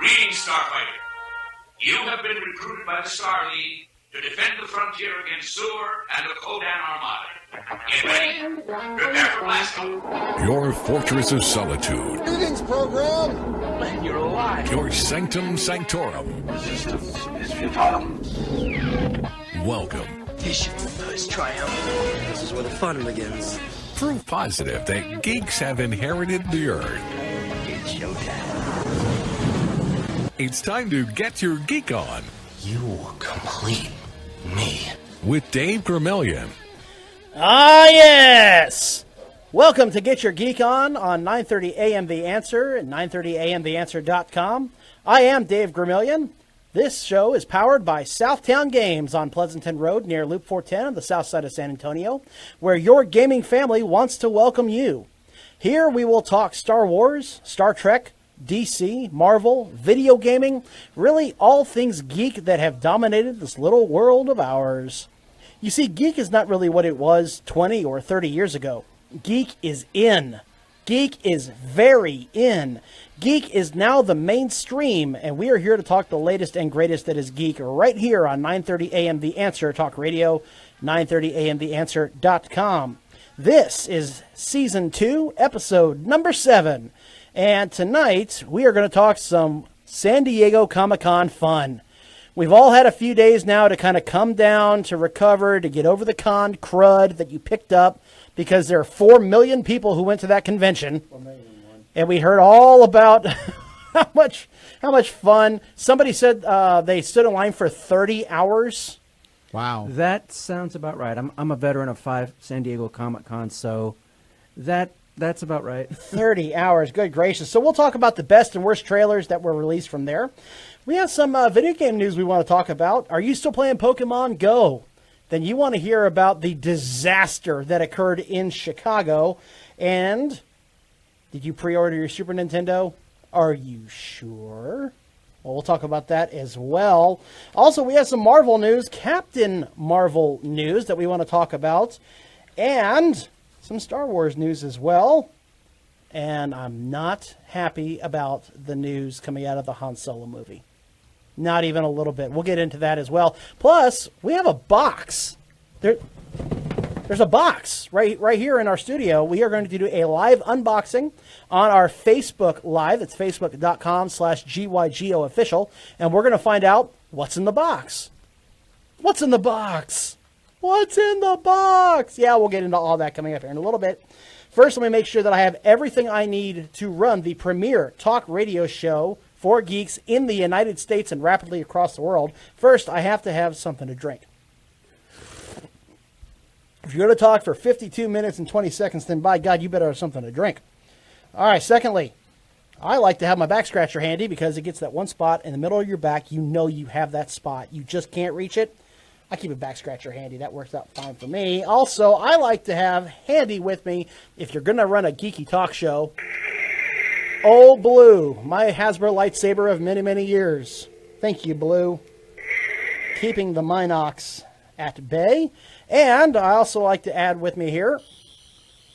Greetings, Starfighter. You have been recruited by the Star League to defend the frontier against Zur and the Kodan Armada. Get ready. Prepare for blasting. Your fortress of solitude. Greetings, program. Man, you're alive. Your sanctum sanctorum. Resistance is futile. Welcome. Vision first triumph. This is where the fun begins. Proof positive that geeks have inherited the earth. It's showtime. It's time to Get Your Geek On. You complete me. With Dave Gramillion. Ah, yes! Welcome to Get Your Geek On 9:30 a.m. The Answer and 930amtheanswer.com. I am Dave Gramillion. This show is powered by Southtown Games on Pleasanton Road near Loop 410 on the south side of San Antonio, where your gaming family wants to welcome you. Here we will talk Star Wars, Star Trek, DC, Marvel, video gaming, really all things geek that have dominated this little world of ours. You see, geek is not really what it was 20 or 30 years ago. Geek is in. Geek is very in. Geek is now the mainstream, and we are here to talk the latest and greatest that is geek right here on 9:30 a.m. The Answer Talk Radio, 930amtheanswer.com. This is Season 2, Episode number 7. And tonight, we are going to talk some San Diego Comic-Con fun. We've all had a few days now to kind of come down, to recover, to get over the con crud that you picked up, because there are 4 million people who went to that convention. And we heard all about how much fun. Somebody said they stood in line for 30 hours. Wow. That sounds about right. I'm a veteran of 5 San Diego Comic-Cons, so that's about right. 30 hours. Good gracious. So we'll talk about the best and worst trailers that were released from there. We have some video game news we want to talk about. Are you still playing Pokemon Go? Then you want to hear about the disaster that occurred in Chicago. And did you pre-order your Super Nintendo? Are you sure? Well, we'll talk about that as well. Also, we have some Marvel news, Captain Marvel news that we want to talk about. And some Star Wars news as well. And I'm not happy about the news coming out of the Han Solo movie. Not even a little bit. We'll get into that as well. Plus, we have a box. There's a box right here in our studio. We are going to do a live unboxing on our Facebook Live. That's facebook.com/GYGO official. And we're going to find out what's in the box. What's in the box? What's in the box? Yeah, we'll get into all that coming up here in a little bit. First, let me make sure that I have everything I need to run the premier talk radio show for geeks in the United States and rapidly across the world. First, I have to have something to drink. If you're going to talk for 52 minutes and 20 seconds, then by God, you better have something to drink. All right, secondly, I like to have my back scratcher handy because it gets that one spot in the middle of your back. You know you have that spot. You just can't reach it. I keep a back scratcher handy. That works out fine for me. Also, I like to have handy with me, if you're going to run a geeky talk show, Old Blue, my Hasbro lightsaber of many, many years. Thank you, Blue. Keeping the Minox at bay. And I also like to add with me here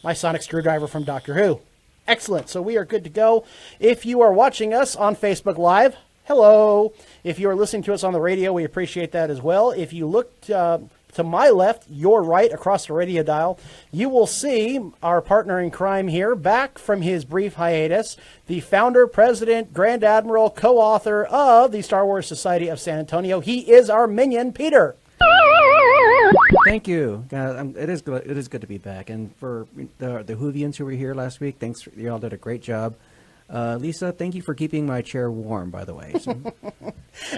my sonic screwdriver from Doctor Who. Excellent. So we are good to go. If you are watching us on Facebook Live, hello. If you are listening to us on the radio, we appreciate that as well. If you look to my left, your right, across the radio dial, you will see our partner in crime here, back from his brief hiatus, the founder, president, grand admiral, co-author of the Star Wars Society of San Antonio. He is our minion, Peter. Thank you. It is good to be back. And for the Whovians who were here last week, thanks. You all did a great job. Lisa, thank you for keeping my chair warm, by the way. So.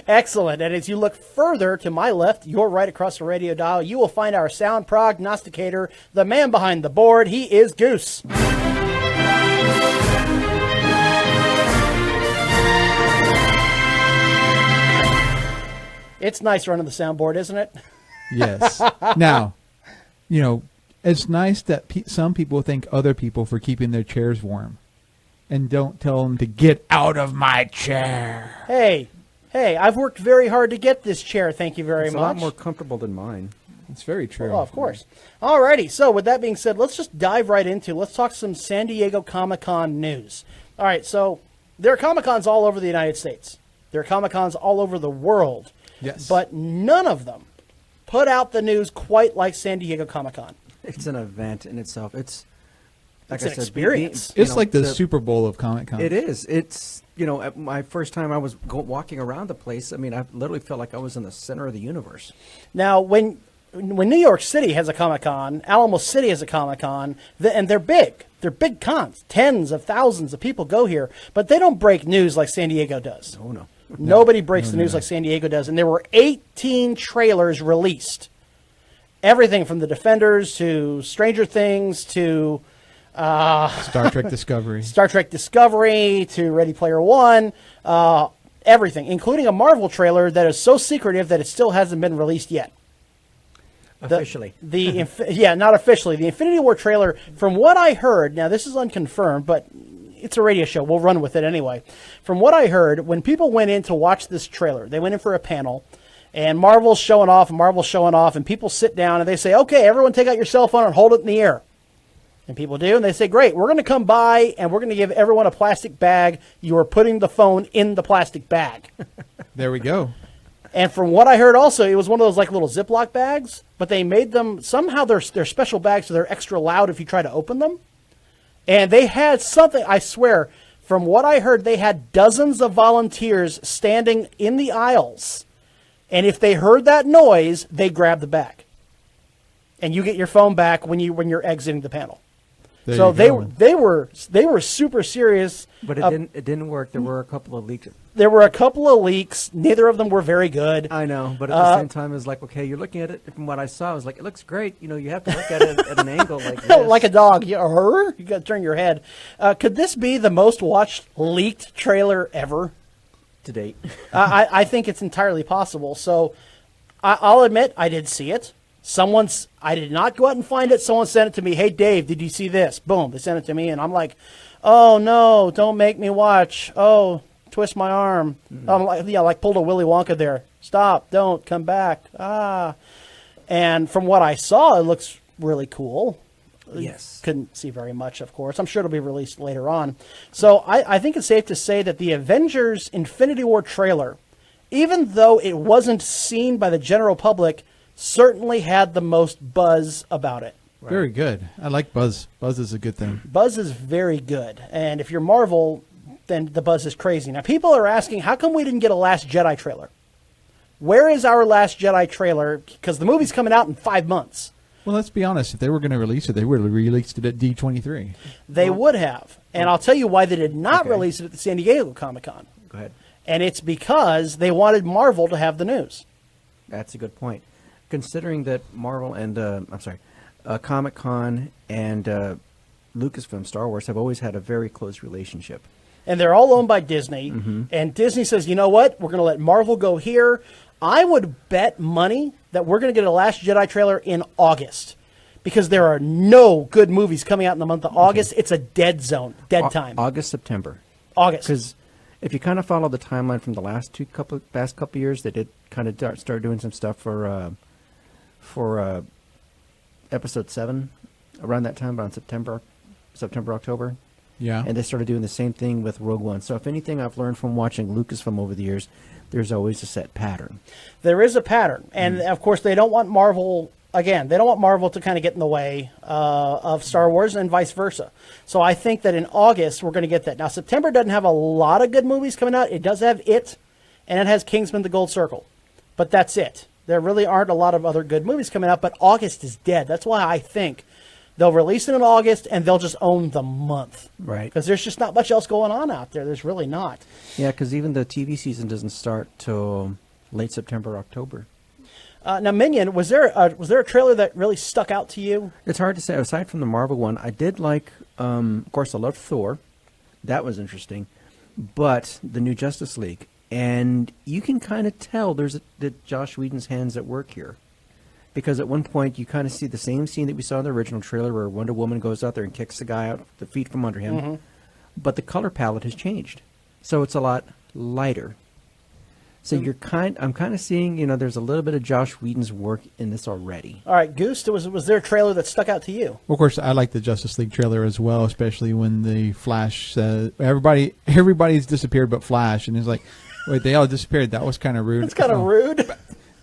Excellent. And as you look further to my left, your right across the radio dial, you will find our sound prognosticator, the man behind the board. He is Goose. It's nice running the soundboard, isn't it? Yes. Now, it's nice that some people thank other people for keeping their chairs warm. And don't tell them to get out of my chair. Hey, I've worked very hard to get this chair. Thank you very much. It's a lot more comfortable than mine. It's very true. Well, of course. Alrighty, so with that being said, let's just dive right into, let's talk some San Diego Comic-Con news. All right, so There are Comic-Cons all over the United States. There are Comic-Cons all over the world. Yes. But none of them put out the news quite like San Diego Comic-Con. It's an event in itself. It's like It's I an said, experience. It's like the Super Bowl of Comic-Con. It is. It's, you know, at my first time I was walking around the place, I mean, I literally felt like I was in the center of the universe. Now, when New York City has a Comic-Con, Alamo City has a Comic-Con, and they're big. They're big cons. Tens of thousands of people go here, but they don't break news like San Diego does. Oh, no. Nobody breaks the news like San Diego does. And there were 18 trailers released. Everything from The Defenders to Stranger Things to Star Trek Discovery. Star Trek Discovery to Ready Player One. Everything, including a Marvel trailer that is so secretive that it still hasn't been released yet. Officially. Yeah, not officially. The Infinity War trailer, from what I heard, now this is unconfirmed, but it's a radio show. We'll run with it anyway. From what I heard, when people went in to watch this trailer, they went in for a panel, and Marvel's showing off, and people sit down, and they say, okay, everyone take out your cell phone and hold it in the air. And people do, and they say, great, we're going to come by, and we're going to give everyone a plastic bag. You are putting the phone in the plastic bag. There we go. And from what I heard also, it was one of those like little Ziploc bags, but they made them, somehow they're special bags, so they're extra loud if you try to open them. And they had something, I swear, from what I heard, they had dozens of volunteers standing in the aisles. And if they heard that noise, they grabbed the bag. And you get your phone back when you're exiting the panel. So they were super serious. But it didn't work. There were a couple of leaks. There were a couple of leaks. Neither of them were very good. I know, but at the same time, it's like, okay, you're looking at it. From what I saw, I was like, it looks great. You know, you have to look at it at an angle like this. Like a dog. You got to turn your head. Could this be the most watched leaked trailer ever? To date. I think it's entirely possible. So I'll admit I did see it. I did not go out and find it. Someone sent it to me. Hey, Dave, did you see this? Boom. They sent it to me. And I'm like, oh, no, don't make me watch. Oh, twist my arm. I'm like pulled a Willy Wonka there. Stop. Don't. Come back. And from what I saw, it looks really cool. Yes. Couldn't see very much, of course. I'm sure it'll be released later on. So I think it's safe to say that the Avengers Infinity War trailer, even though it wasn't seen by the general public, certainly had the most buzz about it. Right. Very good. I like buzz. Buzz is a good thing. Buzz is very good. And if you're Marvel, then the buzz is crazy. Now, people are asking, how come we didn't get a Last Jedi trailer? Where is our Last Jedi trailer? Because the movie's coming out in 5 months. Well, let's be honest. If they were going to release it, they would have released it at D23. They would have. And I'll tell you why they did not release it at the San Diego Comic-Con. Go ahead. And it's because they wanted Marvel to have the news. That's a good point. Considering that Marvel and, Comic-Con and Lucasfilm, Star Wars, have always had a very close relationship. And they're all owned by Disney. Mm-hmm. And Disney says, you know what? We're going to let Marvel go here. I would bet money that we're going to get a Last Jedi trailer in August. Because there are no good movies coming out in the month of August. It's a dead zone. Dead time. August, September. August. Because if you kind of follow the timeline from the last couple years, they did kind of start doing some stuff for Episode 7 around that time, around September, October. Yeah. And they started doing the same thing with Rogue One. So if anything I've learned from watching Lucasfilm over the years, there's always a set pattern. There is a pattern. And, of course, they don't want Marvel, again, they don't want Marvel to kind of get in the way of Star Wars and vice versa. So I think that in August, we're going to get that. Now, September doesn't have a lot of good movies coming out. It does have It, and it has Kingsman: The Gold Circle. But that's it. There really aren't a lot of other good movies coming out, but August is dead. That's why I think they'll release it in August, and they'll just own the month. Right. Because there's just not much else going on out there. There's really not. Yeah, because even the TV season doesn't start till late September, October. Now, Minion, was there a trailer that really stuck out to you? It's hard to say. Aside from the Marvel one, I did like, of course, I loved Thor. That was interesting. But the new Justice League. And you can kind of tell that Josh Whedon's hands at work here. Because at one point, you kind of see the same scene that we saw in the original trailer where Wonder Woman goes out there and kicks the guy out, the feet from under him. Mm-hmm. But the color palette has changed. So it's a lot lighter. So I'm kind of seeing, there's a little bit of Josh Whedon's work in this already. All right, Goose, was there a trailer that stuck out to you? Well, of course, I like the Justice League trailer as well, especially when the Flash everybody's disappeared but Flash, and it's like, wait, they all disappeared. That was kind of rude. It's kind of rude.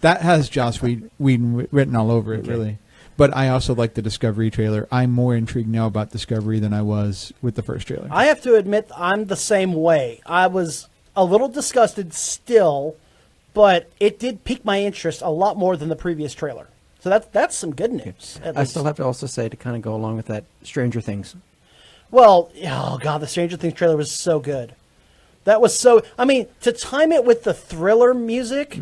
That has Joss Whedon written all over it, really. But I also like the Discovery trailer. I'm more intrigued now about Discovery than I was with the first trailer. I have to admit, I'm the same way. I was a little disgusted still, but it did pique my interest a lot more than the previous trailer. So that's some good news. I still have to also say, to kind of go along with that, Stranger Things. Well, oh God, the Stranger Things trailer was so good. That was so, I mean, to time it with the Thriller music,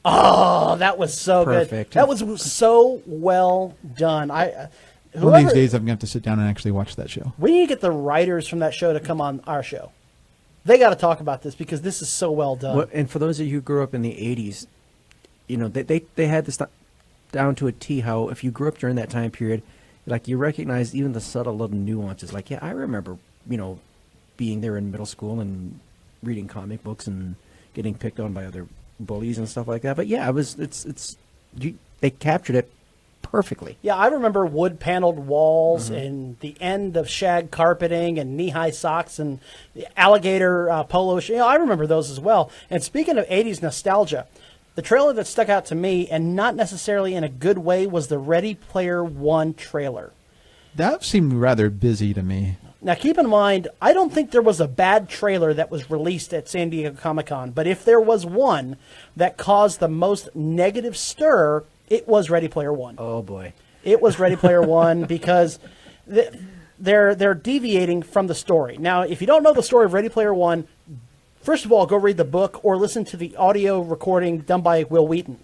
oh, that was so Perfect. good. That was so well done. One of these days, I'm going to have to sit down and actually watch that show. We need to get the writers from that show to come on our show. They got to talk about this because this is so well done. Well, and for those of you who grew up in the 80s, they had this down to a T, how if you grew up during that time period, like you recognize even the subtle little nuances. Like, yeah, I remember, being there in middle school and reading comic books and getting picked on by other bullies and stuff like that. But yeah, they captured it perfectly. Yeah, I remember wood-paneled walls and the end of shag carpeting and knee-high socks and the alligator polo. I remember those as well. And speaking of 80s nostalgia, the trailer that stuck out to me, and not necessarily in a good way, was the Ready Player One trailer. That seemed rather busy to me. Now, keep in mind, I don't think there was a bad trailer that was released at San Diego Comic-Con, but if there was one that caused the most negative stir, it was Ready Player One. Oh, boy. It was Ready Player One because they're deviating from the story. Now, if you don't know the story of Ready Player One, first of all, go read the book or listen to the audio recording done by Will Wheaton.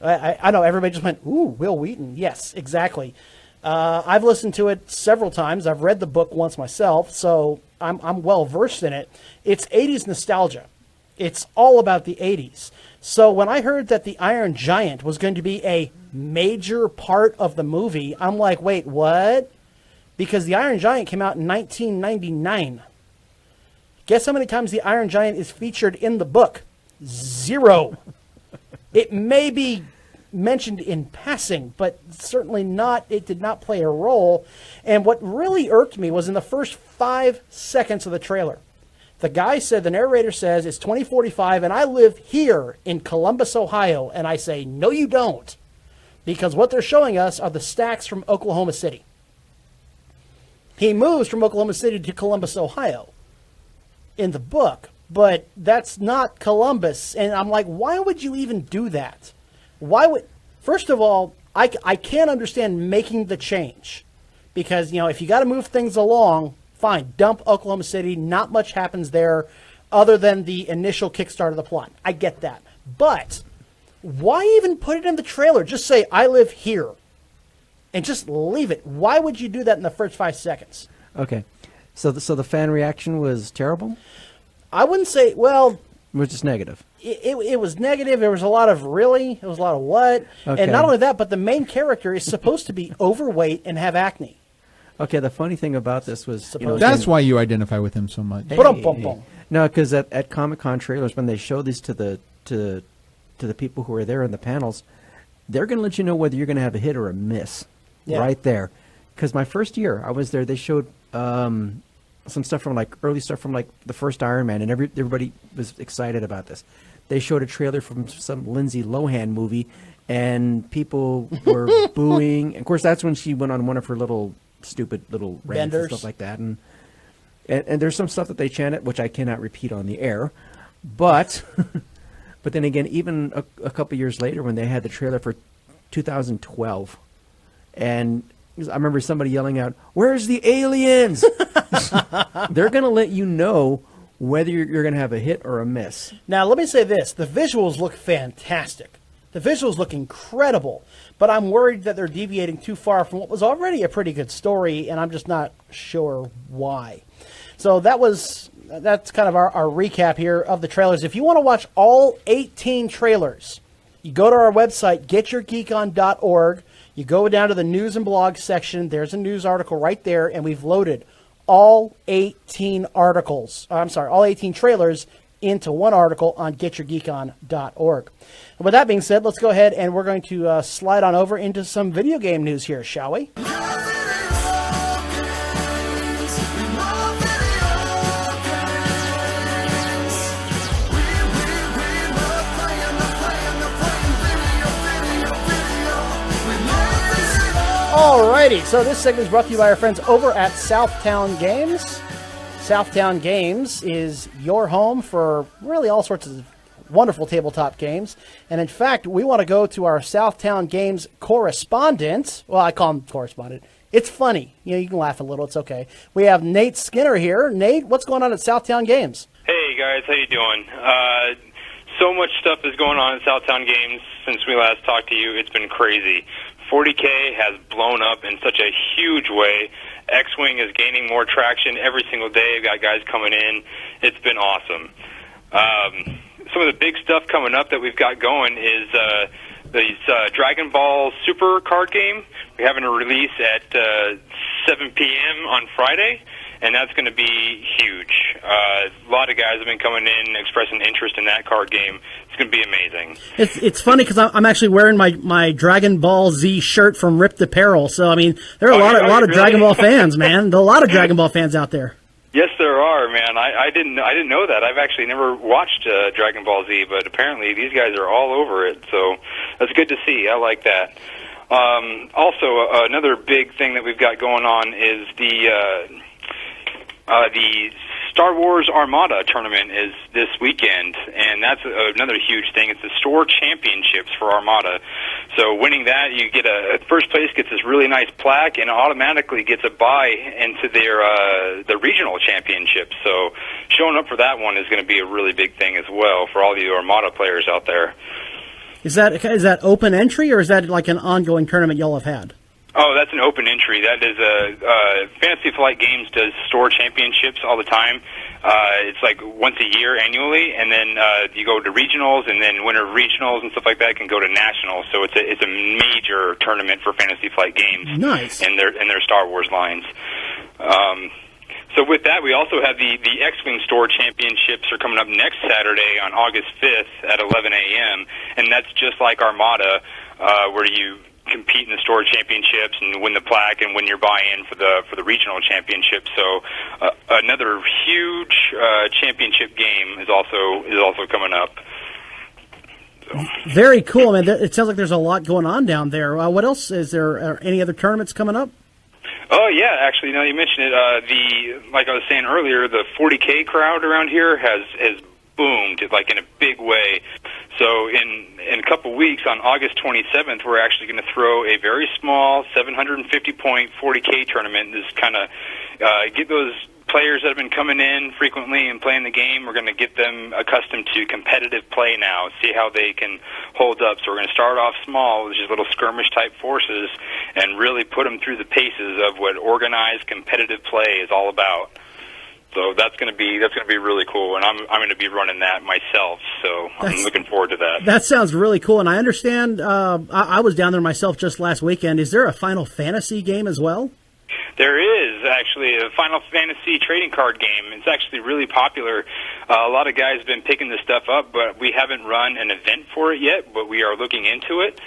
I know everybody just went, ooh, Will Wheaton. Yes, exactly. I've listened to it several times. I've read the book once myself, so I'm well versed in it. It's 80s nostalgia. It's all about the 80s. So when I heard that the Iron Giant was going to be a major part of the movie, I'm like, wait, what? Because the Iron Giant came out in 1999. Guess how many times the Iron Giant is featured in the book? 0. It may be mentioned in passing, but certainly not. It did not play a role. And what really irked me was in the first 5 seconds of the trailer. The guy said, the narrator says, it's 2045 and I live here in Columbus, Ohio. And I say, no, you don't. Because what they're showing us are the stacks from Oklahoma City. He moves from Oklahoma City to Columbus, Ohio in the book, but that's not Columbus. And I'm like, why would you even do that? First of all, I can't understand making the change because, if you got to move things along, fine, dump Oklahoma City. Not much happens there other than the initial kickstart of the plot. I get that. But why even put it in the trailer? Just say, I live here. And just leave it. Why would you do that in the first 5 seconds? Okay. So the fan reaction was terrible? I wouldn't say, well... It was just negative. It was negative. There was a lot of really. There was a lot of what. Okay. And not only that, but the main character is supposed to be overweight and have acne. Okay, the funny thing about this was... That's why you identify with him so much. No, because at Comic-Con trailers, when they show these to the people who are there in the panels, they're going to let you know whether you're going to have a hit or a miss right there. Because my first year, I was there, they showed some stuff from early stuff from the first Iron Man, and everybody was excited about this. They showed a trailer from some Lindsay Lohan movie, and people were booing. And of course, that's when she went on one of her little stupid little rants and stuff like that. And there's some stuff that they chanted, which I cannot repeat on the air. But but then again, even a couple years later, when they had the trailer for 2012, and I remember somebody yelling out, "Where's the aliens?" They're going to let you know whether you're going to have a hit or a miss. Now, let me say this. The visuals look fantastic. The visuals look incredible. But I'm worried that they're deviating too far from what was already a pretty good story, and I'm just not sure why. So that's kind of our recap here of the trailers. If you want to watch all 18 trailers, you go to our website, getyourgeekon.org. You go down to the news and blog section. There's a news article right there, and we've loaded all 18 articles. All 18 trailers into one article on getyourgeekon.org. With that being said, let's go ahead and we're going to slide on over into some video game news here, shall we? Alrighty, so this segment is brought to you by our friends over at Southtown Games. Southtown Games is your home for really all sorts of wonderful tabletop games. And in fact, we want to go to our Southtown Games correspondent. Well, I call him correspondent. It's funny. You can laugh a little. It's okay. We have Nate Skinner here. Nate, what's going on at Southtown Games? Hey, guys. How you doing? So much stuff is going on at Southtown Games since we last talked to you. It's been crazy. 40K has blown up in such a huge way. X-Wing is gaining more traction every single day. We've got guys coming in. It's been awesome. Some of the big stuff coming up that we've got going is these Dragon Ball Super card game. We're having a release at 7 p.m. on Friday, and that's going to be huge. A lot of guys have been coming in expressing interest in that card game. It's going to be amazing. It's funny because I'm actually wearing my Dragon Ball Z shirt from Ripped Apparel. So I mean, there are a lot of Dragon Ball fans, man. There are a lot of Dragon Ball fans out there. Yes, there are, man. I didn't know that. I've actually never watched Dragon Ball Z, but apparently these guys are all over it. So that's good to see. I like that. Also, another big thing that we've got going on is the Star Wars Armada tournament is this weekend, and that's another huge thing. It's the store championships for Armada. So winning that, you get first place gets this really nice plaque, and automatically gets a bye into the regional championships. So showing up for that one is going to be a really big thing as well for all you Armada players out there. Is that open entry, or is that like an ongoing tournament y'all have had? Oh, that's an open entry. That is Fantasy Flight Games does store championships all the time. It's like once a year annually, and then you go to regionals, and then winner of regionals and stuff like that can go to nationals. So it's a major tournament for Fantasy Flight Games. Nice. And their Star Wars lines. So with that, we also have the X-Wing Store Championships are coming up next Saturday on August 5th at 11 a.m., and that's just like Armada, where you compete in the store championships and win the plaque and win your buy-in for the regional championship. So another huge championship game is also coming up. So. Very cool, man. It sounds like there's a lot going on down there. What else is there? Are any other tournaments coming up? Oh yeah, actually, you mentioned it. Like I was saying earlier, the 40K crowd around here has boomed like in a big way. So in a couple weeks, on August 27th, we're actually going to throw a very small 750-point 40K tournament. This kind of get those players that have been coming in frequently and playing the game. We're going to get them accustomed to competitive play now, see how they can hold up. So we're going to start off small with just little skirmish-type forces and really put them through the paces of what organized competitive play is all about. So that's going to be really cool, and I'm going to be running that myself. So I'm looking forward to that. That sounds really cool, and I understand. I was down there myself just last weekend. Is there a Final Fantasy game as well? There is actually a Final Fantasy trading card game. It's actually really popular. A lot of guys have been picking this stuff up, but we haven't run an event for it yet. But we are looking into it.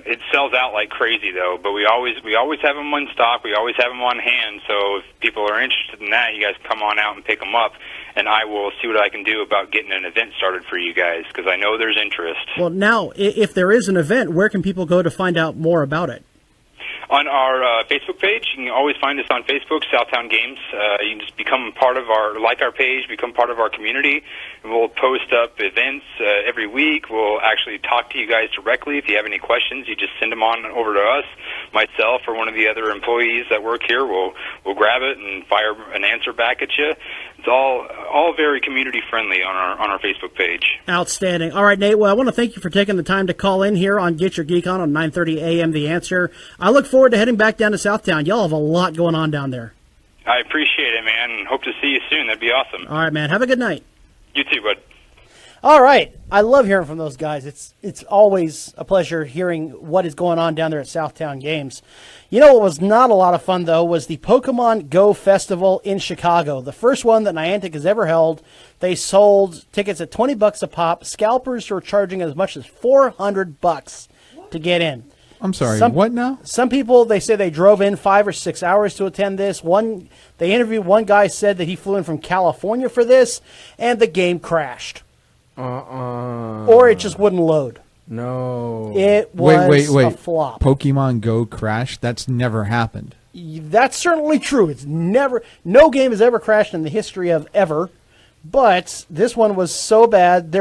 It sells out like crazy, though. But we always have them on stock. We always have them on hand. So if people are interested in that, you guys come on out and pick them up, and I will see what I can do about getting an event started for you guys, because I know there's interest. Well, now, if there is an event, where can people go to find out more about it? On our Facebook page. You can always find us on Facebook, Southtown Games. You can just become part of our page, become part of our community, and we'll post up events every week. We'll actually talk to you guys directly. If you have any questions, you just send them on over to us. Myself or one of the other employees that work here will grab it and fire an answer back at you. It's all very community friendly on our Facebook page. Outstanding. All right, Nate. Well, I want to thank you for taking the time to call in here on Get Your Geek On 9:30 a.m. The Answer. I look forward to heading back down to Southtown. Y'all have a lot going on down there. I appreciate it, man, and hope to see you soon. That'd be awesome. All right, man. Have a good night. You too, bud. All right. I love hearing from those guys. It's always a pleasure hearing what is going on down there at Southtown Games. You know what was not a lot of fun, though, was the Pokemon Go Festival in Chicago. The first one that Niantic has ever held. They sold tickets at $20 a pop. Scalpers were charging as much as $400 to get in. I'm sorry, what now? Some people, they say they drove in 5 or 6 hours to attend this. They interviewed one guy, said that he flew in from California for this, and the game crashed. Or it just wouldn't load. No. It was wait. a flop. Pokemon Go crashed? That's never happened. That's certainly true. It's never, no game has ever crashed in the history of ever. But this one was so bad.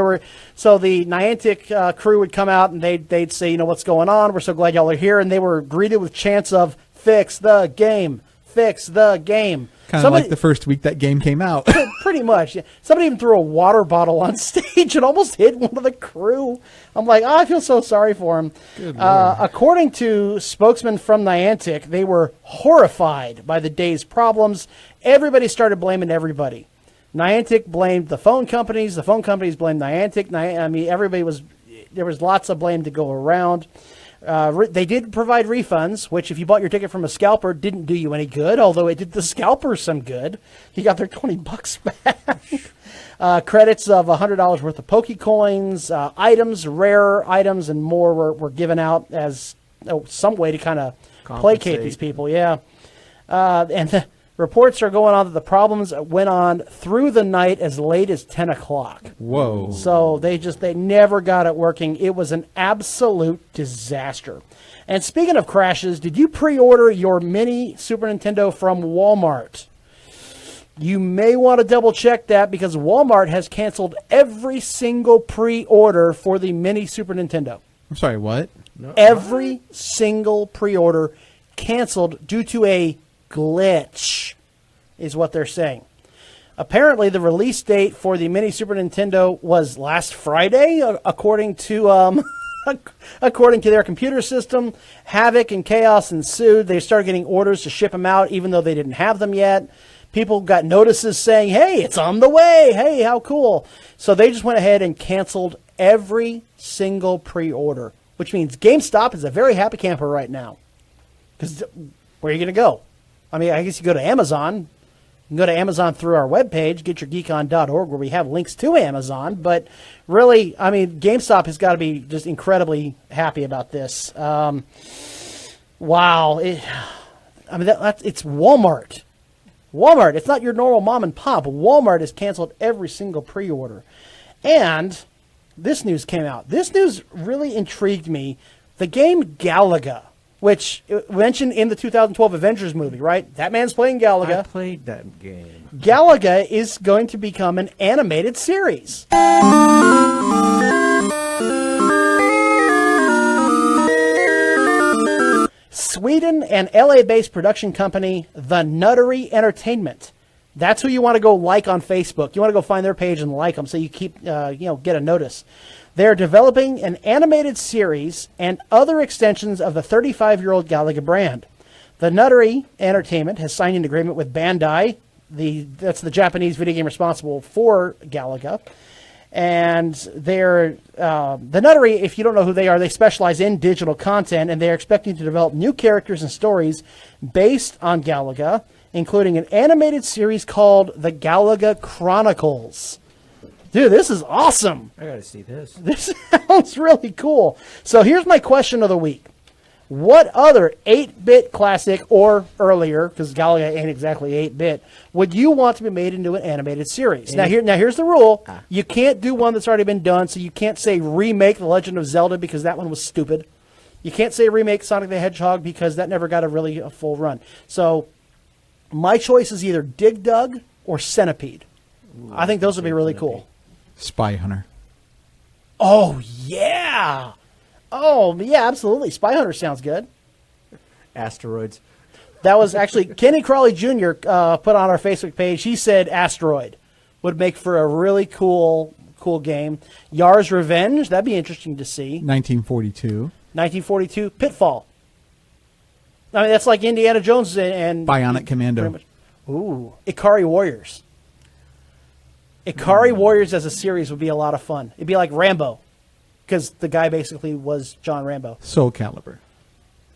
So the Niantic crew would come out and they'd say, you know, what's going on? We're so glad y'all are here. And they were greeted with chants of fix the game, fix the game. Kind of like the first week that game came out. Pretty much. Yeah. Somebody even threw a water bottle on stage and almost hit one of the crew. I'm like, I feel so sorry for him. According to spokesmen from Niantic, they were horrified by the day's problems. Everybody started blaming everybody. Niantic blamed the phone companies. The phone companies blamed Niantic. There was lots of blame to go around. They did provide refunds, which if you bought your ticket from a scalper, didn't do you any good, although it did the scalpers some good. You got their $20 back. Credits of $100 worth of Pokecoins, items, rare items, and more were given out as some way to kind of placate these people. Yeah. And the reports are going on that the problems went on through the night as late as 10 o'clock. Whoa. So they never got it working. It was an absolute disaster. And speaking of crashes, did you pre-order your mini Super Nintendo from Walmart? You may want to double check that because Walmart has canceled every single pre-order for the mini Super Nintendo. I'm sorry, what? No. Every single pre-order canceled due to a glitch, is what they're saying. Apparently, the release date for the mini Super Nintendo was last Friday, according to their computer system. Havoc and chaos ensued. They started getting orders to ship them out, even though they didn't have them yet. People got notices saying, "Hey, it's on the way! Hey, how cool!" So they just went ahead and canceled every single pre-order, which means GameStop is a very happy camper right now. Because where are you going to go? I mean, I guess you go to Amazon. You can go to Amazon through our webpage, getyourgeekon.org, where we have links to Amazon. But really, I mean, GameStop has got to be just incredibly happy about this. Wow. It's Walmart. Walmart. It's not your normal mom and pop. Walmart has canceled every single pre-order. And this news came out. This news really intrigued me. The game Galaga, which mentioned in the 2012 Avengers movie, right? That man's playing Galaga. I played that game. Galaga is going to become an animated series. Sweden and LA-based production company The Nuttery Entertainment. That's who you want to go like on Facebook. You want to go find their page and like them so you keep, get a notice. They're developing an animated series and other extensions of the 35-year-old Galaga brand. The Nuttery Entertainment has signed an agreement with Bandai. That's the Japanese video game responsible for Galaga. And they're the Nuttery, if you don't know who they are, they specialize in digital content, and they're expecting to develop new characters and stories based on Galaga, including an animated series called The Galaga Chronicles. Dude, this is awesome. I gotta see this. This sounds really cool. So here's my question of the week. What other 8-bit classic or earlier, because Galaga ain't exactly 8-bit, would you want to be made into an animated series? Now here's the rule. You can't do one that's already been done, so you can't say remake The Legend of Zelda because that one was stupid. You can't say remake Sonic the Hedgehog because that never got a full run. So my choice is either Dig Dug or Centipede. Ooh, I think those would be really cool. Spy Hunter. Oh, yeah. Oh, yeah, absolutely. Spy Hunter sounds good. Asteroids. That was actually Kenny Crawley Jr. Put on our Facebook page. He said Asteroid would make for a really cool game. Yar's Revenge, that'd be interesting to see. 1942. Pitfall. I mean, that's like Indiana Jones and Bionic Commando. Ooh, Ikari Warriors. Ikari Warriors as a series would be a lot of fun. It'd be like Rambo, because the guy basically was John Rambo. Soul Calibur.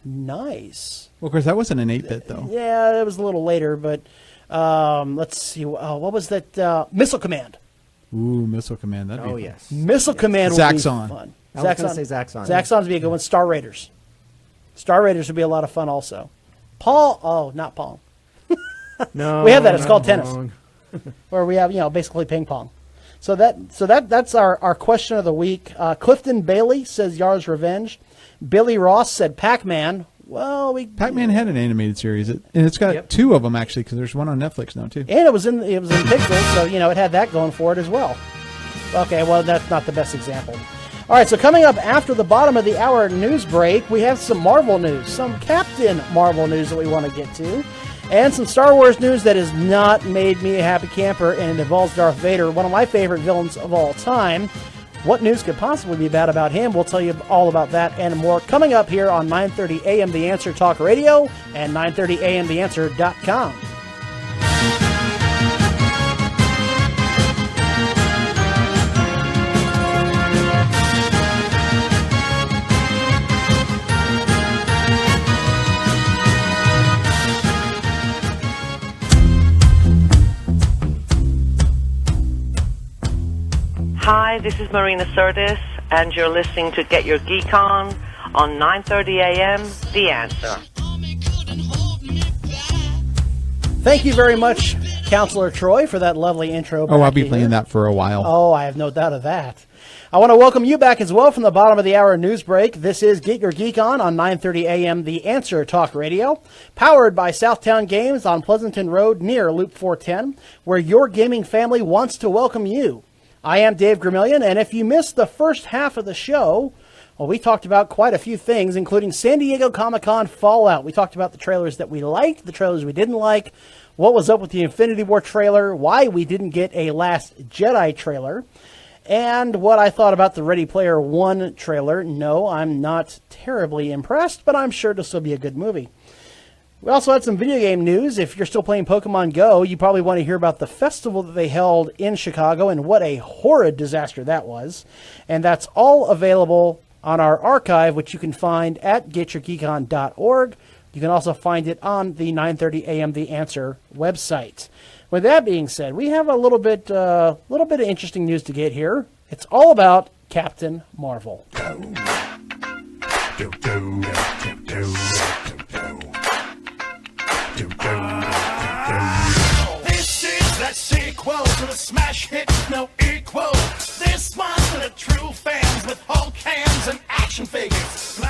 Nice. Well, of course, that wasn't an 8-bit, though. Yeah, it was a little later, but let's see. What was that? Missile Command. Ooh, Missile Command. That'd be fun. Yes. Missile Command would Zaxxon. be fun. I was going to say Zaxxon. Zaxxon would be a good one. Star Raiders. Star Raiders would be a lot of fun also. Paul. Oh, not Pong. No, We have that. It's called tennis. wrong. Where we have, basically ping pong. So that's our question of the week. Clifton Bailey says Yar's Revenge. Billy Ross said Pac-Man. Well, Pac-Man had an animated series, and it's got 2 of them actually, because there's one on Netflix now too. and it was in Pixels, so it had that going for it as well. Okay, well that's not the best example. All right, so coming up after the bottom of the hour news break, we have some Marvel news, some Captain Marvel news that we want to get to, and some Star Wars news that has not made me a happy camper, and it involves Darth Vader, one of my favorite villains of all time. What news could possibly be bad about him? We'll tell you all about that and more coming up here on 9:30 a.m. The Answer Talk Radio and 930amtheanswer.com. Hi, this is Marina Sirtis, and you're listening to Get Your Geek On 9:30 a.m. The Answer. Thank you very much, Counselor Troy, for that lovely intro. Oh, I'll be playing that for a while. Oh, I have no doubt of that. I want to welcome you back as well from the bottom of the hour news break. This is Get Your Geek On 9:30 a.m. The Answer Talk Radio, powered by Southtown Games on Pleasanton Road near Loop 410, where your gaming family wants to welcome you. I am Dave Gramillion, and if you missed the first half of the show, well, we talked about quite a few things, including San Diego Comic-Con Fallout. We talked about the trailers that we liked, the trailers we didn't like, what was up with the Infinity War trailer, why we didn't get a Last Jedi trailer, and what I thought about the Ready Player One trailer. No, I'm not terribly impressed, but I'm sure this will be a good movie. We also had some video game news. If you're still playing Pokemon Go, you probably want to hear about the festival that they held in Chicago and what a horrid disaster that was. And that's all available on our archive, which you can find at getyourgeekon.org. You can also find it on the 9:30 a.m. The Answer website. With that being said, we have a little bit of interesting news to get here. It's all about Captain Marvel. This is that sequel to the smash hit, no equal. This one's for the true fans with Hulk hands and action figures.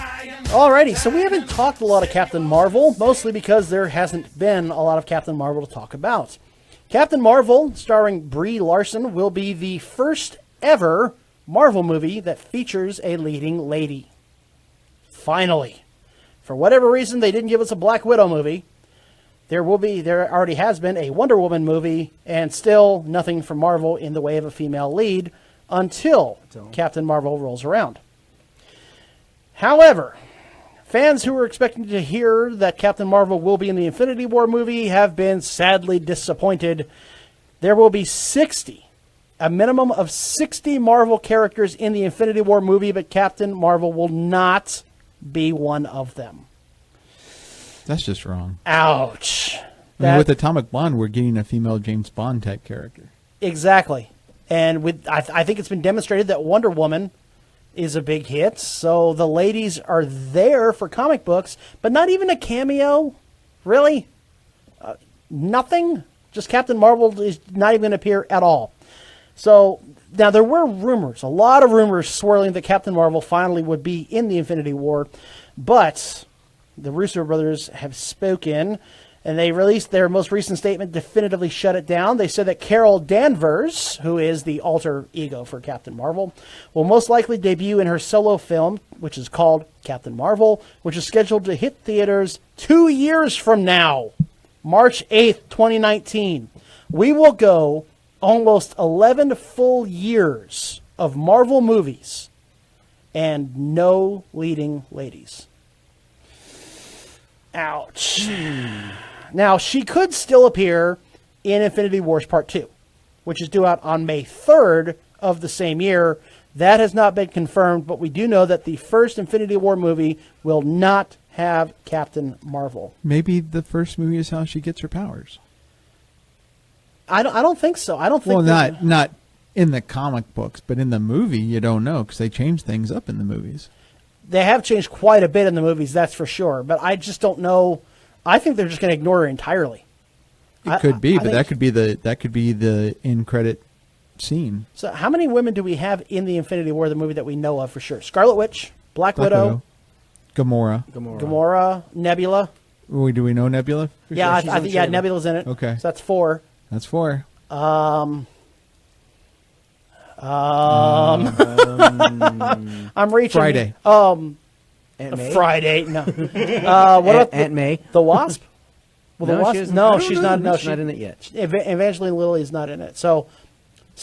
Alrighty, so we haven't talked a lot of Captain Marvel, mostly because there hasn't been a lot of Captain Marvel to talk about. Captain Marvel, starring Brie Larson, will be the first ever Marvel movie that features a leading lady. Finally. For whatever reason, they didn't give us a Black Widow movie. There already has been a Wonder Woman movie, and still nothing from Marvel in the way of a female lead until Captain Marvel rolls around. However, fans who were expecting to hear that Captain Marvel will be in the Infinity War movie have been sadly disappointed. There will be a minimum of 60 Marvel characters in the Infinity War movie, but Captain Marvel will not be one of them. That's just wrong. Ouch. I mean, with Atomic Blonde, we're getting a female James Bond type character. Exactly. And I think it's been demonstrated that Wonder Woman is a big hit. So the ladies are there for comic books, but not even a cameo. Really? Nothing? Just Captain Marvel is not even going to appear at all. So now there were rumors, a lot of rumors swirling that Captain Marvel finally would be in the Infinity War, but the Russo brothers have spoken, and they released their most recent statement, definitively shut it down. They said that Carol Danvers, who is the alter ego for Captain Marvel, will most likely debut in her solo film, which is called Captain Marvel, which is scheduled to hit theaters 2 years from now, March 8th, 2019. We will go almost 11 full years of Marvel movies and no leading ladies. Ouch. Now, she could still appear in Infinity Wars Part 2. which is due out on May 3rd of the same year. That has not been confirmed, but we do know that the first Infinity War movie will not have Captain Marvel. Maybe the first movie is how she gets her powers. I don't think so. I don't think. Well, not in the comic books, but in the movie, you don't know because they change things up in the movies. They have changed quite a bit in the movies, that's for sure. But I just don't know. I think they're just going to ignore her entirely. It could be, but that could be the end credit scene. So, how many women do we have in the Infinity War, the movie that we know of for sure? Scarlet Witch, Black Widow, Gamora, Nebula. Do we know Nebula? Yeah, I think Nebula's in it. Okay, so that's 4. That's 4. I'm reaching. Friday. Aunt May? Friday. No. What about Aunt May? The Wasp? Well, no, the Wasp. She's not. No, she's not in it yet. Evangeline Lilly is not in it. So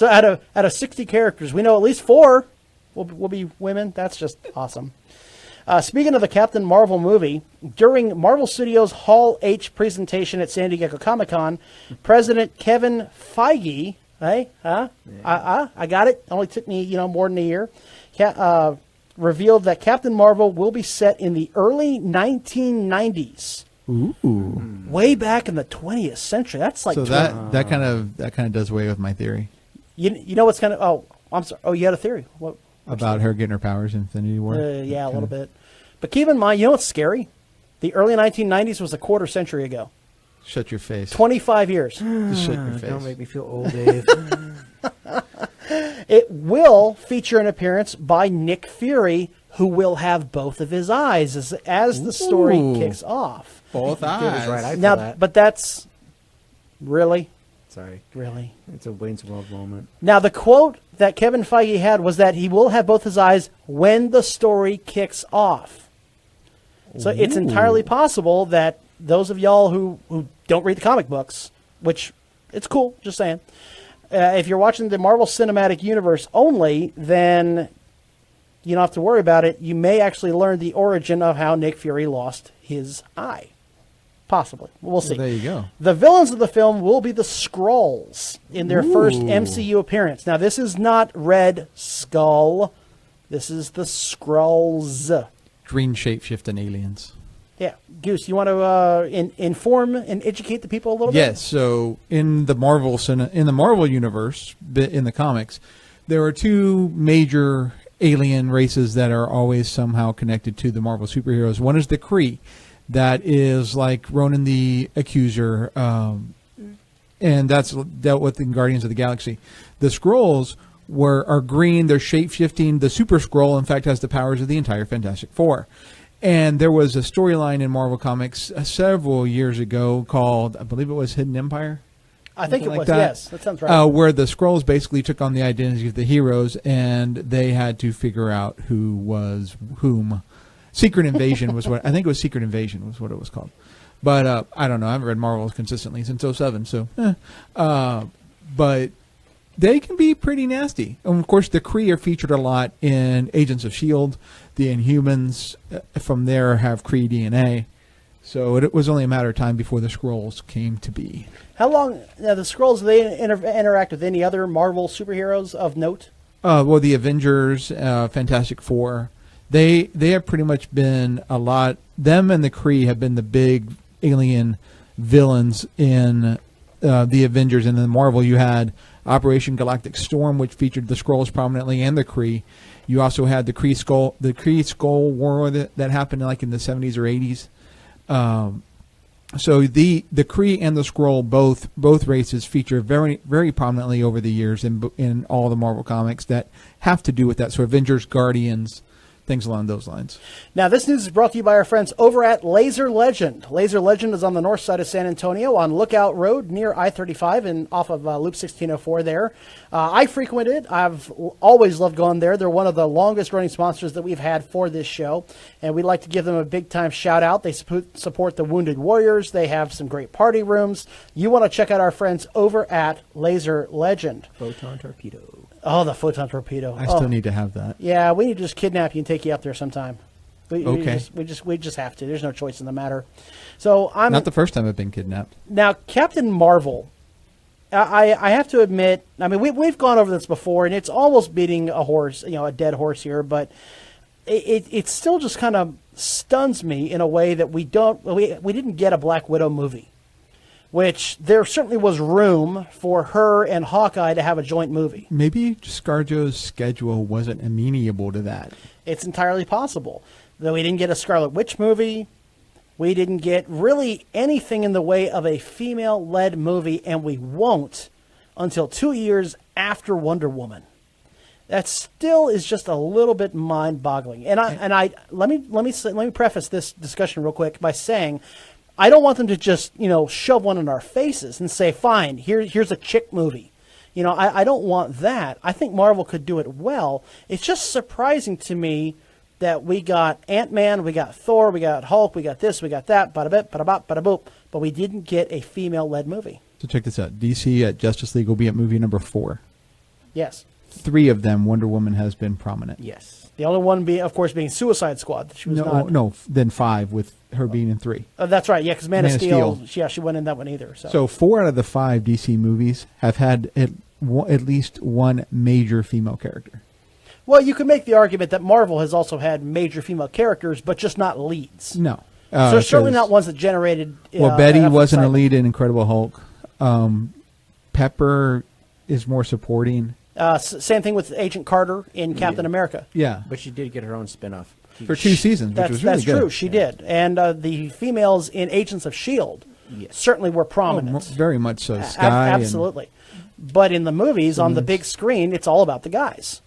out of 60 characters, we know at least 4 will be women. That's just awesome. Speaking of the Captain Marvel movie, during Marvel Studios Hall H presentation at San Diego Comic-Con, President Kevin Feige, I got it. Only took me, more than a year. Revealed that Captain Marvel will be set in the early 1990s. Ooh. Way back in the 20th century. That's like so that kind of does away with my theory. You know what's kind of? Oh, I'm sorry. Oh, you had a theory. What about her getting her powers in Infinity War? Yeah, a little bit. But keep in mind, you know what's scary? The early 1990s was a quarter century ago. Shut your face. 25 years. Just shut your face. Don't make me feel old, Dave. It will feature an appearance by Nick Fury, who will have both of his eyes as the story kicks off. Both eyes. Right, now, but that's really. Sorry. Really? It's a Wayne's World moment. Now, the quote that Kevin Feige had was that he will have both his eyes when the story kicks off. So it's entirely possible that those of y'all who don't read the comic books, which it's cool, just saying, if you're watching the Marvel Cinematic Universe only, then you don't have to worry about it. You may actually learn the origin of how Nick Fury lost his eye. Possibly. We'll see. Well, there you go. The villains of the film will be the Skrulls in their first MCU appearance. Now, this is not Red Skull. This is the Skrulls. Green shapeshifting aliens. Yeah. Goose, you want to inform and educate the people a little bit? Yes. So in the Marvel universe, in the comics, there are 2 major alien races that are always somehow connected to the Marvel superheroes. One is the Kree. That is like Ronan the Accuser, and that's dealt with in Guardians of the Galaxy. The Skrulls are green. They're shape-shifting. The Super Skrull, in fact, has the powers of the entire Fantastic Four. And there was a storyline in Marvel Comics several years ago called, I believe it was Hidden Empire. I think it was, yes. That sounds right. Where the Skrulls basically took on the identity of the heroes, and they had to figure out who was whom. Secret Invasion was what I think it was. Secret Invasion was what it was called, but I don't know. I haven't read Marvel consistently since 2007, so. But they can be pretty nasty, and of course the Kree are featured a lot in Agents of S.H.I.E.L.D. The Inhumans from there have Kree DNA, so it was only a matter of time before the Skrulls came to be. How long? Now the Skrulls, do they interact with any other Marvel superheroes of note? Well, the Avengers, Fantastic Four. They have pretty much been a lot. Them and the Kree have been the big alien villains in the Avengers. And in Marvel, you had Operation Galactic Storm, which featured the Skrulls prominently, and the Kree. You also had the Kree Skull War that happened like in the 70s or 80s. So the Kree and the Skrull, both races, feature very, very prominently over the years in all the Marvel comics that have to do with that. So Avengers, Guardians, things along those lines. Now, this news is brought to you by our friends over at Laser Legend. Laser Legend is on the north side of San Antonio on Lookout Road near I-35 and off of Loop 1604 there. I frequent it. I've always loved going there. They're one of the longest running sponsors that we've had for this show, and we'd like to give them a big time shout out. They support the Wounded Warriors. They have some great party rooms. You want to check out our friends over at Laser Legend. Photon Torpedo. Oh, the Photon Torpedo. I still need to have that. Yeah, we need to just kidnap you and take you out there sometime. Okay. We just have to. There's no choice in the matter. So I'm not the first time I've been kidnapped. Now, Captain Marvel I have to admit, I mean, we've gone over this before, and it's almost beating a horse, a dead horse here, but it still just kind of stuns me in a way that we didn't get a Black Widow movie, which there certainly was room for her and Hawkeye to have a joint movie. Maybe ScarJo's schedule wasn't amenable to that. It's entirely possible. Though we didn't get a Scarlet Witch movie, we didn't get really anything in the way of a female-led movie, and we won't until 2 years after Wonder Woman. That still is just a little bit mind-boggling. And let me preface this discussion real quick by saying, I don't want them to just shove one in our faces and say, fine, here's a chick movie. I don't want that. I think Marvel could do it well. It's just surprising to me that we got Ant-Man, we got Thor, we got Hulk, we got this, we got that, bada-bip, bada-bop, bada-boop, but we didn't get a female-led movie. So check this out. DC at Justice League will be at movie number 4. Yes. 3 of them, Wonder Woman has been prominent. Yes. The only one, of course, being Suicide Squad. She was then 5 with her being in 3. That's right, yeah, because Man of Steel, yeah, she wasn't in that one either. So 4 out of the 5 DC movies have had at least one major female character. Well, you could make the argument that Marvel has also had major female characters, but just not leads. No. So certainly not ones that generated... Well, Betty wasn't a lead in Incredible Hulk. Pepper is more supporting. Same thing with Agent Carter in Captain America. Yeah. But she did get her own spin-off. For 2 seasons, which was really good. That's true, she did. And the females in Agents of S.H.I.E.L.D. certainly were prominent. Very much so. Sky. Absolutely. But in the movies, on the big screen, it's all about the guys.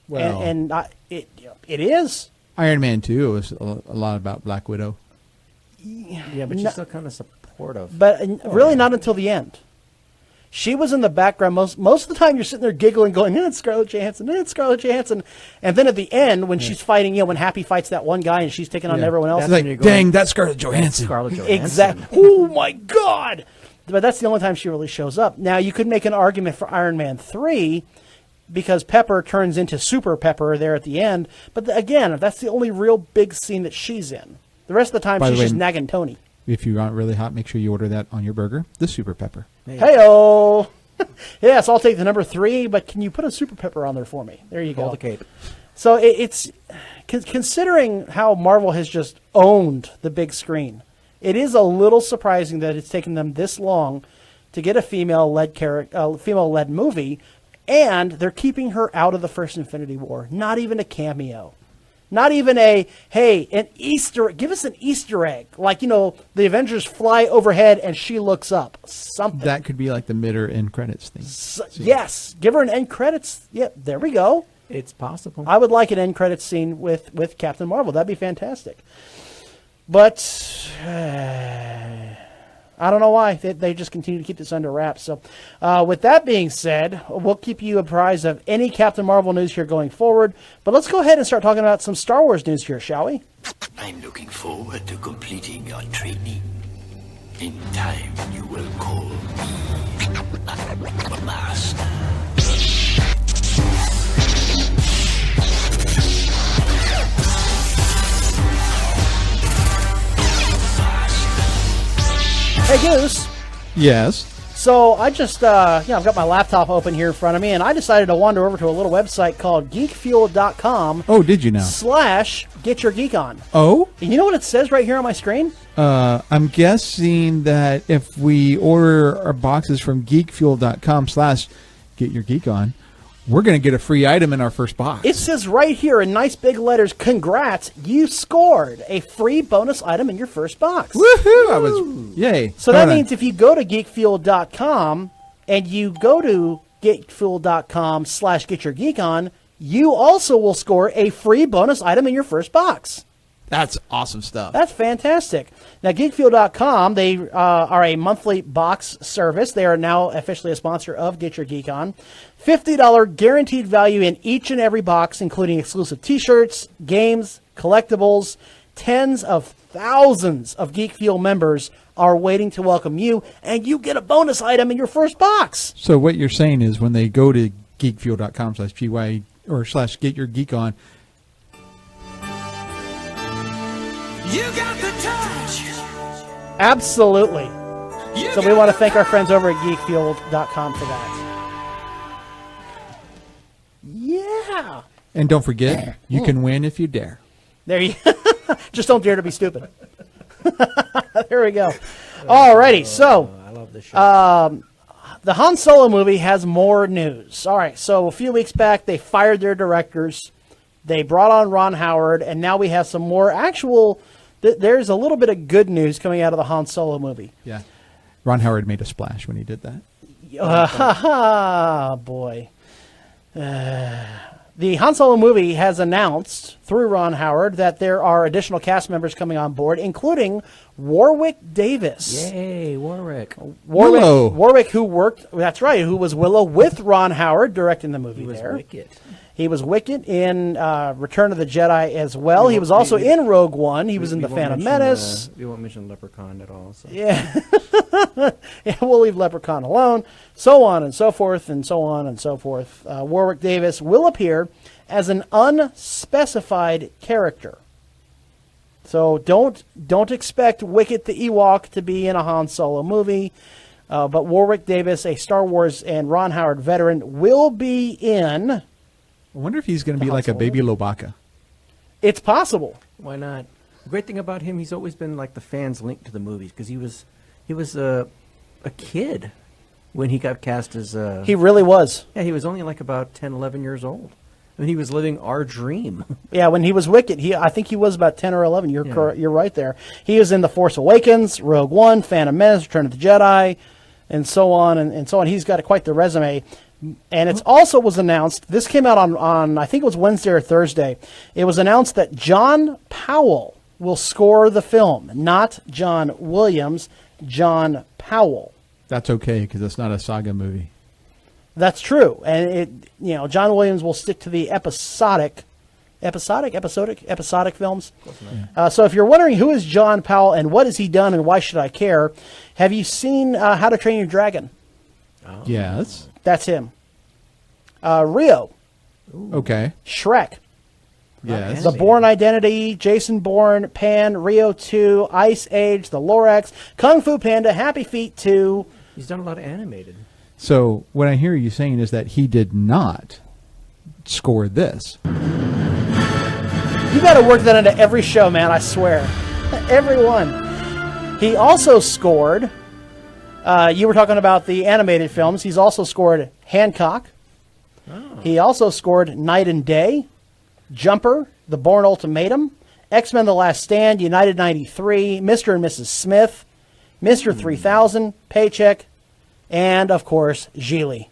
Well, it is. Iron Man 2 was a lot about Black Widow. Yeah, but she's still kind of supportive. But really not until the end. She was in the background. Most of the time you're sitting there giggling, going, it's Scarlett Johansson, it's Scarlett Johansson. And then at the end, when she's fighting, when Happy fights that one guy and she's taking on everyone else. It's like, dang, that's Scarlett Johansson. Scarlett Johansson. Exactly. Oh, my God. But that's the only time she really shows up. Now, you could make an argument for Iron Man 3 because Pepper turns into Super Pepper there at the end. But again, that's the only real big scene that she's in. The rest of the time, she's just nagging Tony. If you want really hot, make sure you order that on your burger, the Super Pepper. Hey-o! Yes, I'll take the number 3, but can you put a Super Pepper on there for me? There you go. Hold the cape. So it's considering how Marvel has just owned the big screen, it is a little surprising that it's taken them this long to get a female-led movie, and they're keeping her out of the first Infinity War. Not even a cameo. Not even an Easter, give us an Easter egg. Like, the Avengers fly overhead and she looks up. Something. That could be like the mid or end credits thing. Yes. Give her an end credits. Yep, there we go. It's possible. I would like an end credits scene with Captain Marvel. That'd be fantastic. But I don't know why. They just continue to keep this under wraps. So with that being said, we'll keep you apprised of any Captain Marvel news here going forward. But let's go ahead and start talking about some Star Wars news here, shall we? I'm looking forward to completing your training. In time, you will call me Master. Hey, Goose. Yes. So I just, I've got my laptop open here in front of me, and I decided to wander over to a little website called geekfuel.com. Oh, did you now? / Get Your Geek On. Oh? And you know what it says right here on my screen? I'm guessing that if we order our boxes from geekfuel.com / Get Your Geek On, we're going to get a free item in our first box. It says right here in nice big letters, congrats, you scored a free bonus item in your first box. Woohoo! Yay. So that means if you go to geekfuel.com and you go to geekfuel.com / Get Your Geek On, you also will score a free bonus item in your first box. That's awesome stuff. That's fantastic. Now, geekfuel.com, they are a monthly box service. They are now officially a sponsor of Get Your Geek On. $50 guaranteed value in each and every box, including exclusive t-shirts, games, collectibles. Tens of thousands of Geek Fuel members are waiting to welcome you, and you get a bonus item in your first box. So what you're saying is when they go to geekfuel.com / GY or / Get Your Geek On, you got the touch. Absolutely. So we want to thank our friends over at geekfuel.com for that. Yeah. And don't forget, you can win if you dare. There you just don't dare to be stupid. There we go. Alrighty, so I love this show. The Han Solo movie has more news. All right, so a few weeks back, they fired their directors. They brought on Ron Howard, and now we have some more actual... There's a little bit of good news coming out of the Han Solo movie. Yeah. Ron Howard made a splash when he did that. Boy. The Han Solo movie has announced through Ron Howard that there are additional cast members coming on board, including Warwick Davis. Yay, Warwick. Willow. Warwick, who worked, that's right, who was Willow with Ron Howard directing the movie there. Wicked. He was Wicket in Return of the Jedi as well. He was also in Rogue One. He was in The Phantom Menace. We won't mention Leprechaun at all. So. Yeah. Yeah, we'll leave Leprechaun alone. So on and so forth and so on and so forth. Warwick Davis will appear as an unspecified character. So don't expect Wicket the Ewok to be in a Han Solo movie. But Warwick Davis, a Star Wars and Ron Howard veteran, will be in... I wonder if he's going to be like a baby Lobaka. It's possible. Why not? The great thing about him, he's always been like the fans linked to the movies because he was a kid when he got cast as... He really was. Yeah, he was only like about 10, 11 years old. I mean, he was living our dream. Yeah, when he was Wicket, I think he was about 10 or 11. You're right there. He was in The Force Awakens, Rogue One, Phantom Menace, Return of the Jedi, and so on and so on. He's got quite the resume. And it's also was announced, this came out on I think it was Wednesday or Thursday. It was announced that John Powell will score the film, not John Williams, John Powell. That's okay because it's not a saga movie. That's true. And John Williams will stick to the episodic films. So if you're wondering who is John Powell and what has he done and why should I care, have you seen How to Train Your Dragon? Oh. Yes. That's him. Rio. Ooh. Okay. Shrek. Yes. The Bourne Identity, Jason Bourne, Pan, Rio 2, Ice Age, The Lorax, Kung Fu Panda, Happy Feet 2. He's done a lot of animated. So what I hear you saying is that he did not score this. You got to work that into every show, man, I swear. Every one. He also scored... you were talking about the animated films. He's also scored Hancock. Oh. He also scored Night and Day, Jumper, The Bourne Ultimatum, X-Men The Last Stand, United 93, Mr. and Mrs. Smith, Mr. 3000, Paycheck, and, of course, Gigli.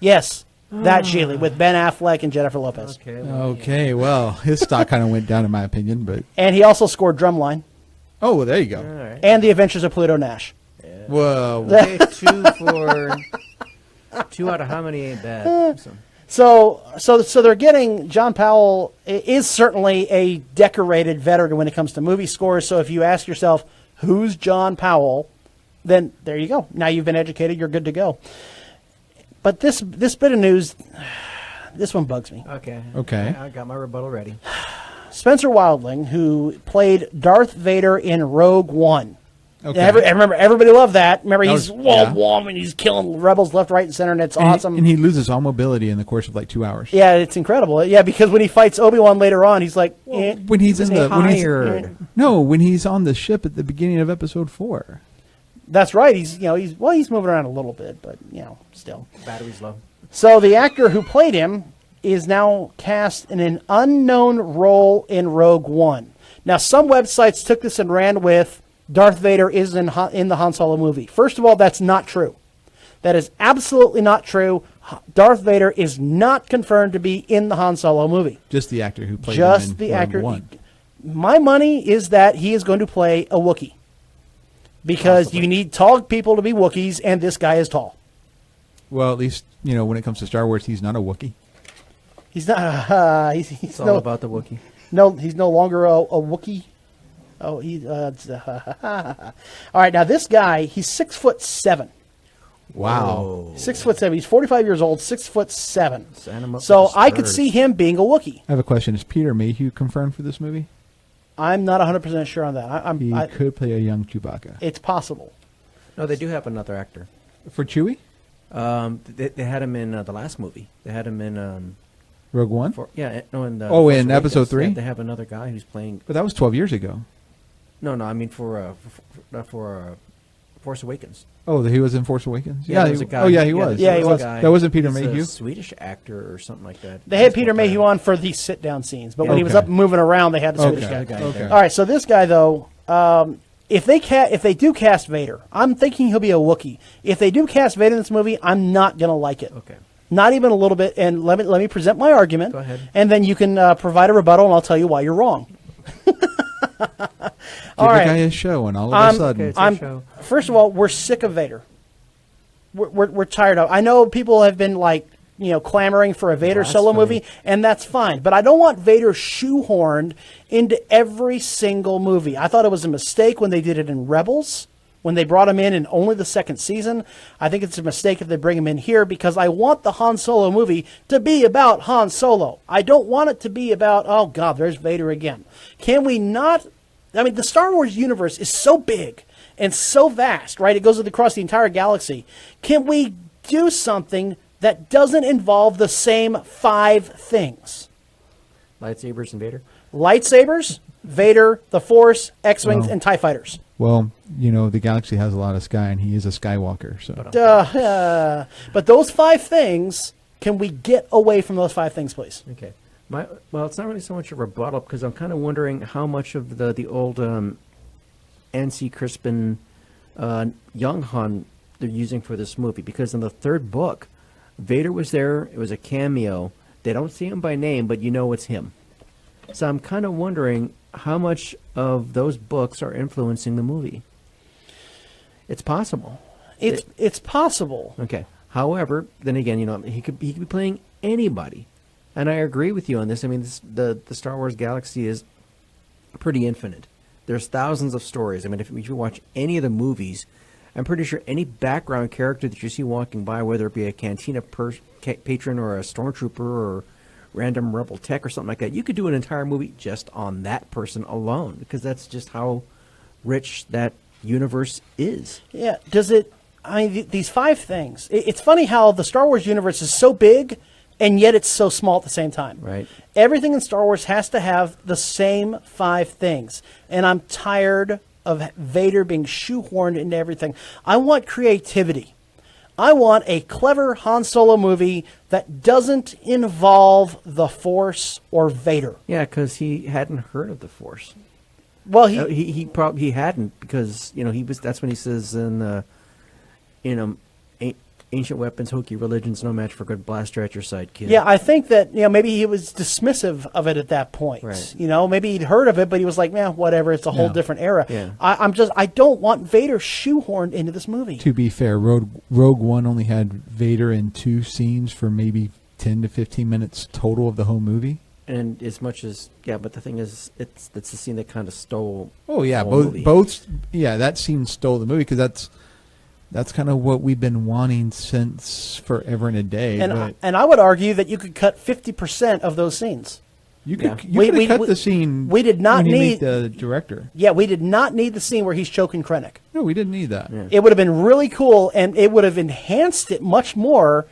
Yes, that Gigli with Ben Affleck and Jennifer Lopez. Okay, well, his stock kind of went down in my opinion. But and he also scored Drumline. Oh, well, there you go. Right. And The Adventures of Pluto Nash. Whoa. Okay, 2 out of how many ain't bad. So they're getting John Powell is certainly a decorated veteran when it comes to movie scores. So if you ask yourself, who's John Powell, then there you go. Now you've been educated. You're good to go. But this bit of news, this one bugs me. Okay. I got my rebuttal ready. Spencer Wildling, who played Darth Vader in Rogue One. Okay. I remember everybody loved that. Remember, he's and he's killing rebels left, right, and center, and it's awesome. And he loses all mobility in the course of like 2 hours. Yeah, it's incredible. Yeah, because when he fights Obi-Wan later on, he's like, when he's on the ship at the beginning of Episode 4. That's right. He's moving around a little bit, but still. Battery's low. So the actor who played him is now cast in an unknown role in Rogue One. Now, some websites took this and ran with Darth Vader is in the Han Solo movie. First of all, that's not true. That is absolutely not true. Darth Vader is not confirmed to be in the Han Solo movie. Just the actor who played him in Rogue One. My money is that he is going to play a Wookiee. Because you need tall people to be Wookiees, and this guy is tall. Well, at least, when it comes to Star Wars, he's not a Wookiee. He's not. It's all about the Wookiee. No, he's no longer a Wookiee. Oh, all right, now this guy, he's 6'7". Wow. 6'7". He's 45 years old, 6'7". So I could see him being a Wookiee. I have a question. Is Peter Mayhew confirmed for this movie? I'm not 100% sure on that. He could play a young Chewbacca. It's possible. No, they do have another actor. For Chewie? They had him in the last movie. They had him in Rogue One? in the Oh, Force in Awakens. Episode 3? Yeah, they have another guy who's playing. But that was 12 years ago. No, I mean for Force Awakens. Oh, he was in Force Awakens? Yeah, there was a guy. Oh, yeah, he was. Yeah, he was. That wasn't Peter He's Mayhew? a Swedish actor or something like that. They had Peter Mayhew on for the sit-down scenes, but when he was up moving around, they had the Swedish guy. Okay. All right, so this guy, though, if they do cast Vader, I'm thinking he'll be a Wookiee. If they do cast Vader in this movie, I'm not going to like it. Okay. Not even a little bit. And let me present my argument. Go ahead. And then you can provide a rebuttal, and I'll tell you why you're wrong. Give the guy a show, and all of a sudden... First of all, we're sick of Vader. We're tired of. I know people have been clamoring for a Vader solo movie, and that's fine. But I don't want Vader shoehorned into every single movie. I thought it was a mistake when they did it in Rebels, when they brought him in only the second season. I think it's a mistake if they bring him in here because I want the Han Solo movie to be about Han Solo. I don't want it to be about, oh God, there's Vader again. Can we not? I mean, the Star Wars universe is so big and so vast, right? It goes across the entire galaxy. Can we do something that doesn't involve the same 5 things? Lightsabers and Vader? Lightsabers, Vader, the Force, X-Wings, and TIE Fighters. Well, the galaxy has a lot of sky, and he is a Skywalker. So, but those 5 things, can we get away from those 5 things, please? Okay. Well, it's not really so much a rebuttal because I'm kind of wondering how much of the old N.C. Crispin young Han they're using for this movie. Because in the 3rd book, Vader was there. It was a cameo. They don't see him by name, but you know it's him. So I'm kind of wondering how much of those books are influencing the movie. It's possible. It's possible. Okay. However, then again, he could be playing anybody. And I agree with you on this. I mean, the Star Wars galaxy is pretty infinite. There's thousands of stories. I mean, if you watch any of the movies, I'm pretty sure any background character that you see walking by, whether it be a cantina patron or a stormtrooper or random rebel tech or something like that, you could do an entire movie just on that person alone because that's just how rich that universe is. Yeah. These 5 things. It's funny how the Star Wars universe is so big and yet it's so small at the same time. Right. Everything in Star Wars has to have the same 5 things. And I'm tired of Vader being shoehorned into everything. I want creativity. I want a clever Han Solo movie that doesn't involve the Force or Vader. Yeah, because he hadn't heard of the Force. Well, he probably hadn't because that's when he says in ancient weapons, hokey religions, no match for good blaster at your side, kid. Yeah, I think that maybe he was dismissive of it at that point. Right. Maybe he'd heard of it, but he was like, man, whatever. It's a whole different era. Yeah. I don't want Vader shoehorned into this movie. To be fair, Rogue One only had Vader in 2 scenes for maybe 10 to 15 minutes total of the whole movie. And as much as but the thing is, it's the scene that kind of stole. Oh yeah, the whole movie. That scene stole the movie because that's kind of what we've been wanting since forever and a day. And I would argue that you could cut 50% of those scenes. You could cut the scene. We did not need the director. Yeah, we did not need the scene where he's choking Krennic. No, we didn't need that. Yeah. It would have been really cool, and it would have enhanced it much more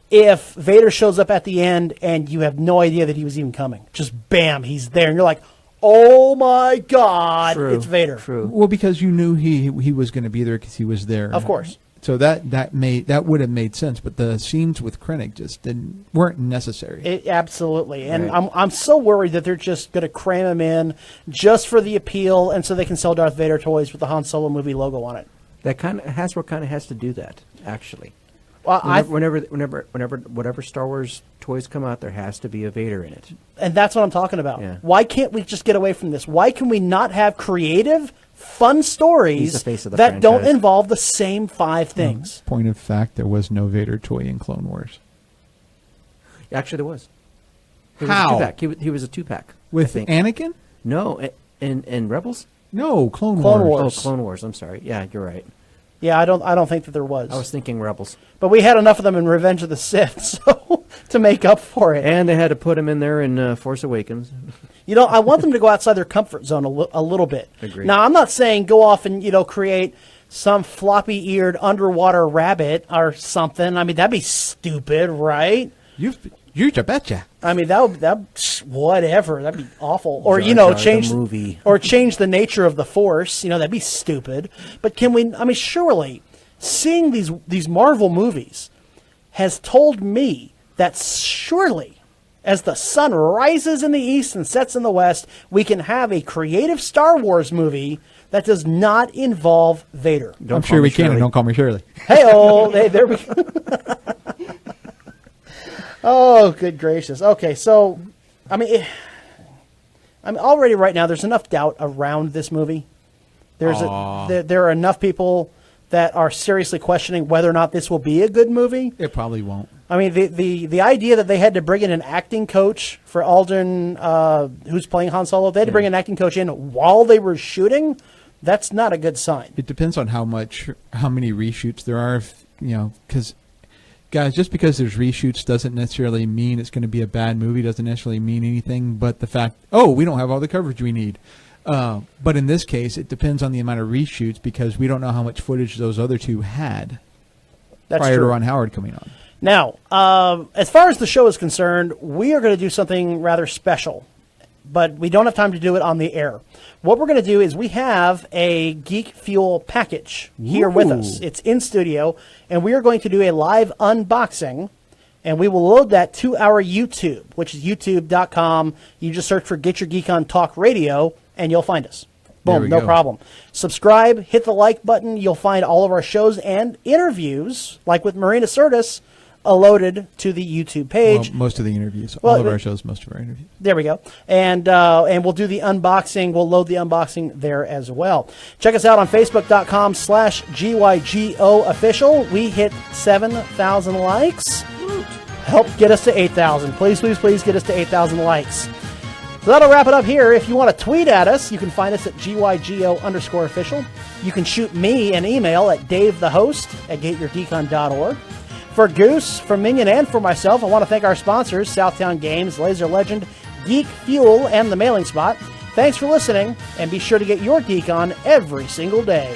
if Vader shows up at the end and you have no idea that he was even coming. Just bam, he's there, and you're like, oh my God, it's Vader. True. Well, because you knew he was going to be there because he was there. Of course. So that would have made sense, but the scenes with Krennic just weren't necessary. Absolutely, and Right. I'm so worried that they're just going to cram him in just for the appeal, and so they can sell Darth Vader toys with the Han Solo movie logo on it. That Hasbro kind of has to do that actually. Well, whenever whatever Star Wars toys come out, there has to be a Vader in it. And that's what I'm talking about. Yeah. Why can't we just get away from this? Why can we not have creative, fun stories He's the face of the that don't franchise. involve the same 5 things? Point of fact, there was no Vader toy in Clone Wars. Actually, there was. How? He was a 2-pack. With Anakin? No, in Rebels? No, Clone Clone Wars. Wars. Oh, Clone Wars. I'm sorry. Yeah, you're right. Yeah, I don't think that there was. I was thinking Rebels. But we had enough of them in Revenge of the Sith, so to make up for it. And they had to put him in there in Force Awakens. I want them to go outside their comfort zone a little bit. Agreed. Now, I'm not saying go off and create some floppy-eared underwater rabbit or something. I mean, that'd be stupid, right? You betcha. I mean, that whatever. That'd be awful. Or Jar Jar, change the movie. or change the nature of the Force. That'd be stupid. But can we? I mean, surely seeing these Marvel movies has told me that surely, as the sun rises in the east and sets in the west, we can have a creative Star Wars movie that does not involve Vader. I'm sure we can, and don't call me Shirley. Hey-oh, there we go. Oh, good gracious. Okay, so, I mean, already right now, there's enough doubt around this movie. There are enough people that are seriously questioning whether or not this will be a good movie. It probably won't. I mean, the idea that they had to bring in an acting coach for Alden, who's playing Han Solo, they had to bring an acting coach in while they were shooting. That's not a good sign. It depends on how many reshoots there are. Because guys, just because there's reshoots doesn't necessarily mean it's going to be a bad movie. Doesn't necessarily mean anything. But the fact, we don't have all the coverage we need. But in this case, it depends on the amount of reshoots because we don't know how much footage those other two had prior to Ron Howard coming on. Now, as far as the show is concerned, we are going to do something rather special, but we don't have time to do it on the air. What we're going to do is we have a Geek Fuel package here with us. It's in studio, and we are going to do a live unboxing, and we will load that to our YouTube, which is youtube.com. You just search for Get Your Geek On Talk Radio, and you'll find us. Boom, no problem. Subscribe, hit the like button. You'll find all of our shows and interviews, like with Marina Sirtis, loaded to the YouTube page. Well, most of the interviews. All of our shows, most of our interviews. There we go. And we'll do the unboxing. We'll load the unboxing there as well. Check us out on Facebook.com/GYGO official. We hit 7,000 likes. Help get us to 8,000. Please, please, please get us to 8,000 likes. So that'll wrap it up here. If you want to tweet at us, you can find us at GYGO_official. You can shoot me an email at davethehost@getyourgeekon.org. For Goose, for Minion, and for myself, I want to thank our sponsors, Southtown Games, Laser Legend, Geek Fuel, and The Mailing Spot. Thanks for listening, and be sure to get your geek on every single day.